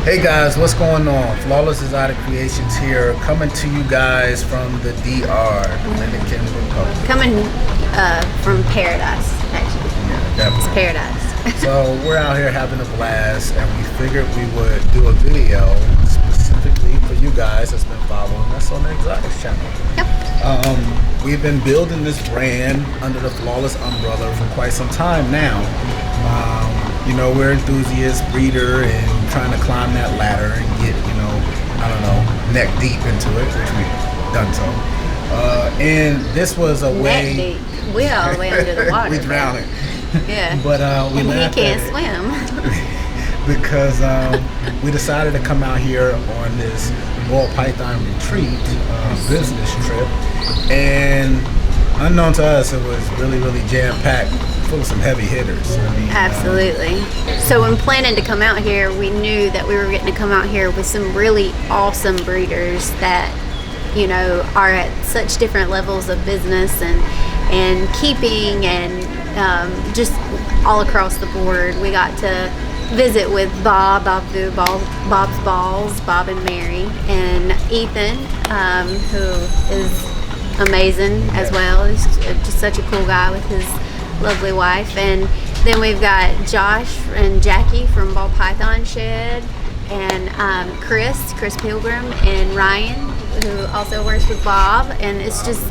Hey guys, what's going on? Flawless Exotic Creations here, coming to you guys from the DR, Dominican Republic. Coming from paradise, actually. Yeah, definitely. It's paradise. So we're out here having a blast, and we figured we would do a video specifically for you guys that's been following us on the Exotics channel. Yep. We've been building this brand under the Flawless umbrella for quite some time now. We're enthusiasts, breeder, and trying to climb that ladder and get, neck deep into it, which we've done so. And this was a way. Neck deep. We're all the way under the water. We drowning. Yeah. But we and he laughed can't at swim. because we decided to come out here on this ball python retreat business trip, and unknown to us, it was really, really jam-packed, full of some heavy hitters. Absolutely. So when planning to come out here, we knew that we were getting to come out here with some really awesome breeders that, are at such different levels of business and keeping and just all across the board. We got to visit with Bob's Balls, Bob and Mary, and Ethan, who is amazing as well. He's just such a cool guy with his lovely wife. And then we've got Josh and Jackie from Ball Python Shed, and Chris Pilgrim, and Ryan, who also works with Bob. And it's just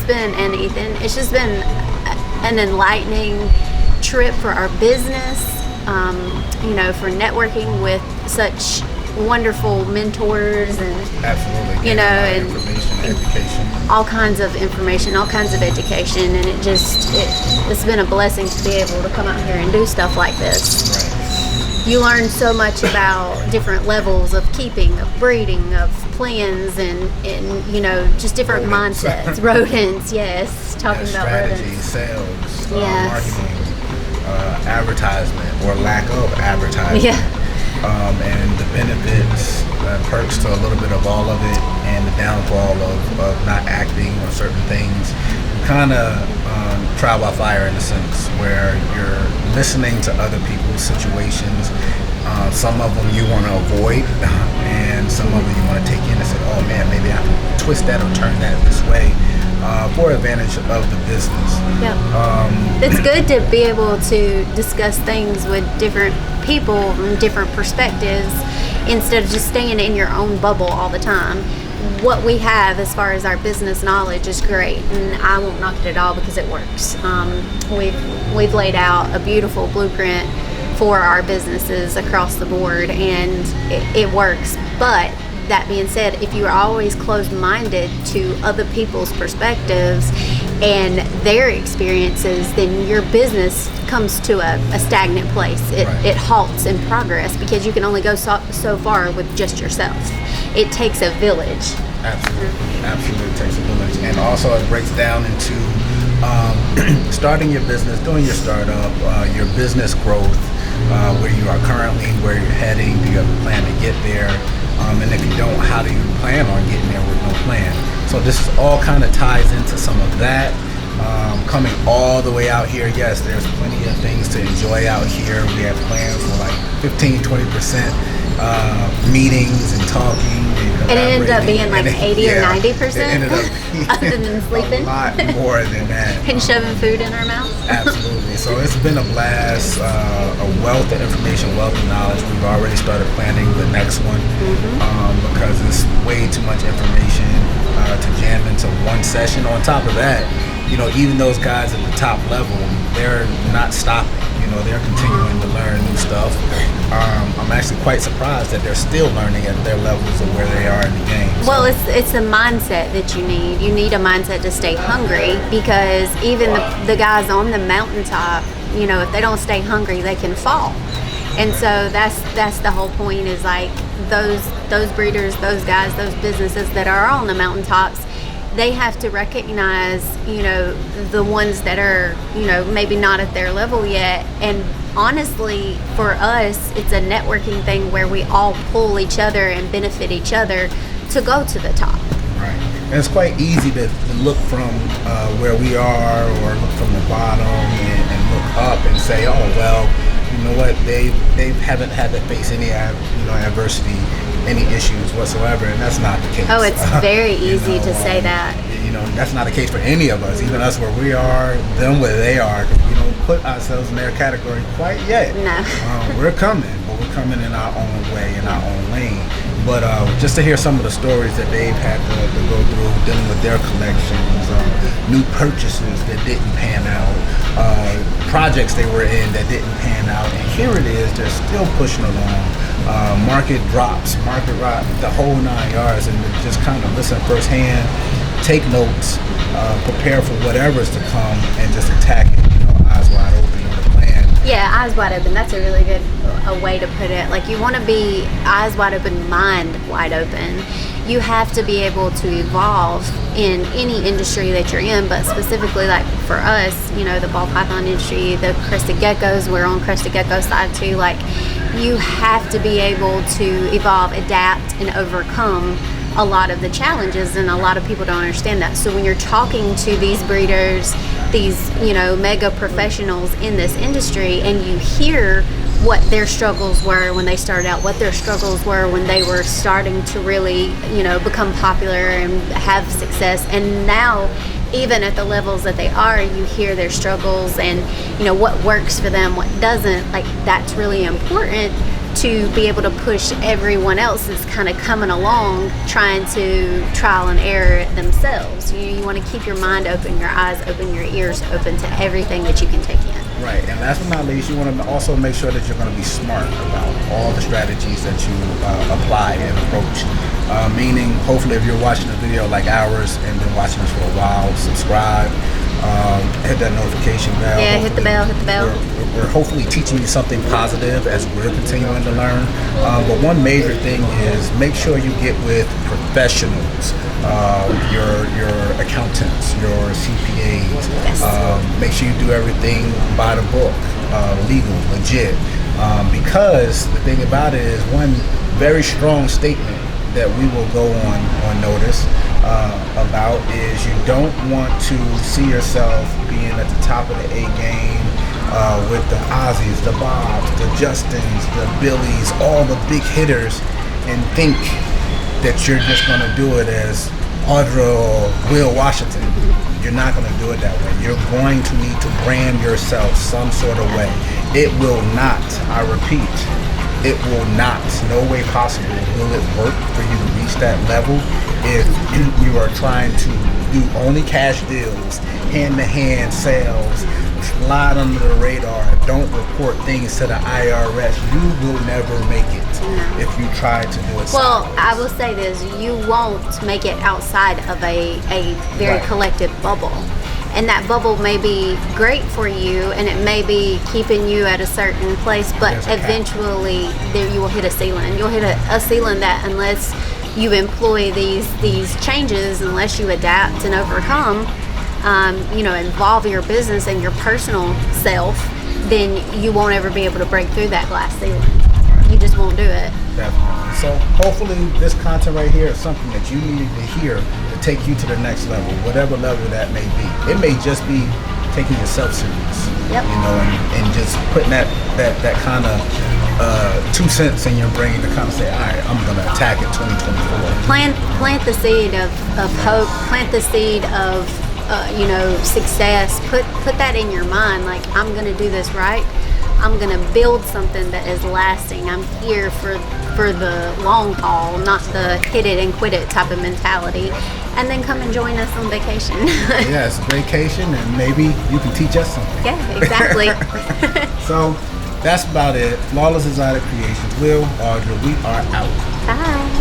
been, and Ethan, it's just been an enlightening trip for our business, for networking with such wonderful mentors and absolutely, and education, all kinds of information, all kinds of education, and it's been a blessing to be able to come out here and do stuff like this. Right. You learn so much about different levels of keeping, of breeding, of plans, and just different mindsets. Rodents, yes, talking about strategy, rodents, sales, yes, marketing, advertisement or lack of advertisement. Yeah. And the benefits and perks to a little bit of all of it, and the downfall of not acting on certain things. Kind of trial by fire in a sense, where you're listening to other people's situations. Some of them you want to avoid, and some of them you want to take in and say, oh man, maybe I can twist that or turn that this way for advantage of the business. Yeah. It's good to be able to discuss things with different people from different perspectives instead of just staying in your own bubble all the time. What we have as far as our business knowledge is great, and I won't knock it at all because it works. We've laid out a beautiful blueprint for our businesses across the board, and it works. But that being said, if you are always closed-minded to other people's perspectives and their experiences, then your business comes to a stagnant place. It halts in progress because you can only go so far with just yourself. It takes a village. Absolutely, it takes a village. And also it breaks down into starting your business, doing your startup, your business growth, where you are currently, where you're heading, do you have a plan to get there? And if you don't, how do you plan on getting there with no plan? So this all kind of ties into some of that. Coming all the way out here, yes, there's plenty of things to enjoy out here. We have plans for like 15-20% meetings and talking. And it ended up being like 80 or 90%? Other than sleeping? A lot more than that. And shoving food in our mouths? Absolutely. So it's been a blast, a wealth of information, wealth of knowledge. We've already started planning the next one because it's way too much information to jam into one session. On top of that, even those guys at the top level, they're not stopping. They're continuing to learn new stuff. I'm actually quite surprised that they're still learning at their levels of where they are in the game. Well, it's the mindset that you need. You need a mindset to stay hungry, because even the guys on the mountaintop, if they don't stay hungry, they can fall. And so that's the whole point, is like those breeders, those guys, those businesses that are on the mountaintops, they have to recognize, the ones that are, maybe not at their level yet. And honestly, for us, it's a networking thing where we all pull each other and benefit each other to go to the top. Right. And it's quite easy to look from where we are, or look from the bottom and look up and say, oh, well, you know what, they haven't had to face any adversity, any issues whatsoever, and that's not the case. Oh, it's very easy to say that. That's not the case for any of us, even us where we are, them where they are. We don't put ourselves in their category quite yet. No. We're coming, but we're coming in our own way, in our own lane. But just to hear some of the stories that they've had to go through, dealing with their collections, new purchases that didn't pan out, projects they were in that didn't pan out, and here it is, they're still pushing along. Market drops, the whole 9 yards, and just kind of listen firsthand, take notes, prepare for whatever's to come, and just attack it, eyes wide open with a plan. Yeah, eyes wide open. That's a really good way to put it. Like, you want to be eyes wide open, mind wide open. You have to be able to evolve in any industry that you're in, but specifically, like for us, the ball python industry, the crested geckos, we're on crested gecko side too. Like, you have to be able to evolve, adapt, and overcome a lot of the challenges, and a lot of people don't understand that. So when you're talking to these breeders, these mega professionals in this industry, and you hear what their struggles were when they started out, what their struggles were when they were starting to really become popular and have success, and now even at the levels that they are, you hear their struggles and what works for them, what doesn't. Like, that's really important to be able to push everyone else that's kind of coming along trying to trial and error themselves. You want to keep your mind open, your eyes open, your ears open to everything that you can take in. Right, and last but not least, you want to also make sure that you're going to be smart about all the strategies that you apply and approach. Meaning, hopefully, if you're watching a video like ours and been watching us for a while, subscribe, hit that notification bell. Yeah, hit the bell. We're hopefully teaching you something positive as we're continuing to learn. But one major thing is make sure you get with professionals, your accountants, your CPAs. Yes. Make sure you do everything by the book, legal, legit. Because the thing about it is, one very strong statement that we will go on notice about is you don't want to see yourself being at the top of the A game with the Ozzies, the Bobs, the Justins, the Billies, all the big hitters, and think that you're just going to do it as Audra or Will Washington. You're not going to do it that way. You're going to need to brand yourself some sort of way. It will not, I repeat, it will not, no way possible will it work for you to reach that level if you are trying to do only cash deals, hand-to-hand sales, slide under the radar, don't report things to the IRS. You will never make it if you try to do it. Well, I will say this, you won't make it outside of a very Right. collective bubble. And that bubble may be great for you, and it may be keeping you at a certain place, but There's a cap. eventually there you will hit a ceiling. You'll hit a ceiling that, unless you employ these changes, unless you adapt and overcome, involve your business and your personal self, then you won't ever be able to break through that glass ceiling. You just won't do it. Definitely. So hopefully this content right here is something that you needed to hear to take you to the next level, whatever level that may be. It may just be taking yourself serious. Yep. And just putting that kind of 2 cents in your brain to kind of say, all right, I'm going to attack it 2024. Plant the seed of hope, plant the seed of success. Put that in your mind, like, I'm going to do this right. I'm going to build something that is lasting. I'm here for the long haul, not the hit it and quit it type of mentality. And then come and join us on vacation. Yeah, it's a vacation, and maybe you can teach us something. Yeah, exactly. So that's about it. Flawless Exotic Creations. Will, Audra, we are out. Bye.